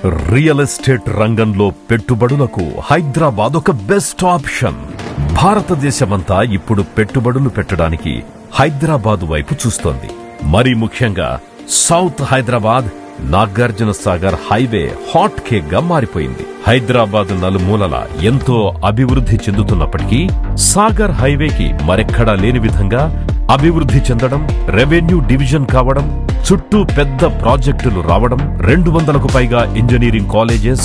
Real estate రంగంలో పెట్టుబడులకు హైదరాబాద్ ఒక బెస్ట్ ఆప్షన్. భారతదేశమంతా ఇప్పుడు పెట్టుబడులు పెట్టడానికి హైదరాబాద్ వైపు చూస్తోంది. మరీ ముఖ్యంగా south Hyderabad Nagarjuna Sagar highway hot cake గా మారిపోయింది. హైదరాబాద్ నలుమూలల ఎంతో అభివృద్ధి చెందుతున్నప్పటికీ సాగర్ హైవేకి మరెక్కడా లేని విధంగా అభివృద్ధి చెందడం, రెవెన్యూ డివిజన్ కావడం, చుట్టూ పెద్ద ప్రాజెక్టులు రావడం, 200కు పైగా engineering colleges,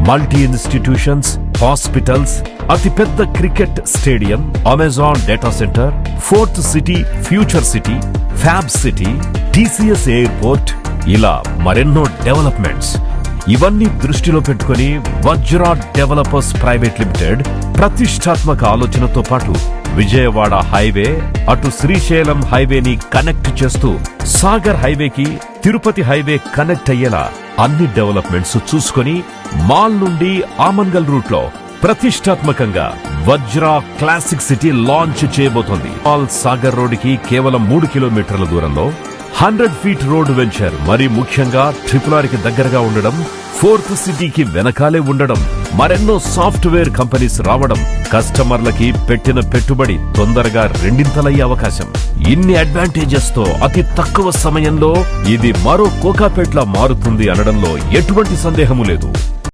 multi institutions, hospitals, అతిపెద్ద cricket stadium, Amazon data centre, fourth city, future city, fab city, TCS airport, ఇలా మరెన్నో డెవలప్మెంట్స్. ఇవన్నీ దృష్టిలో పెట్టుకుని వజ్రా డెవలపర్స్ ప్రైవేట్ లిమిటెడ్ ప్రతిష్టాత్మక ఆలోచనతో పాటు విజయవాడ హైవే, అటు శ్రీశైలం హైవేని కనెక్ట్ చేస్తూ సాగర్ హైవేకి తిరుపతి హైవే కనెక్ట్ అయ్యేలా అన్ని డెవలప్మెంట్స్ చూసుకుని మాల్ నుండి ఆమన్గల్ రూట్ లో ప్రతిష్టాత్మకంగా వజ్రా క్లాసిక్ సిటీ లాంచ్ చేయబోతోంది. మాల్ సాగర్ రోడ్డుకి కేవలం 3 కిలోమీటర్ల దూరంలో 100 ఫీట్ రోడ్ వెంచర్, మరీ ముఖ్యంగా RRR కి దగ్గరగా ఉండడం, ఫోర్త్ సిటీకి వెనకాలే ఉండడం, మరెన్నో సాఫ్ట్వేర్ కంపెనీస్ రావడం, కస్టమర్లకి పెట్టిన పెట్టుబడి తొందరగా రెండింతలయ్యే అవకాశం. ఇన్ని అడ్వాంటేజెస్ తో అతి తక్కువ సమయంలో ఇది మరో కోకాపేట్లా మారుతుంది అనడంలో ఎటువంటి సందేహము లేదు.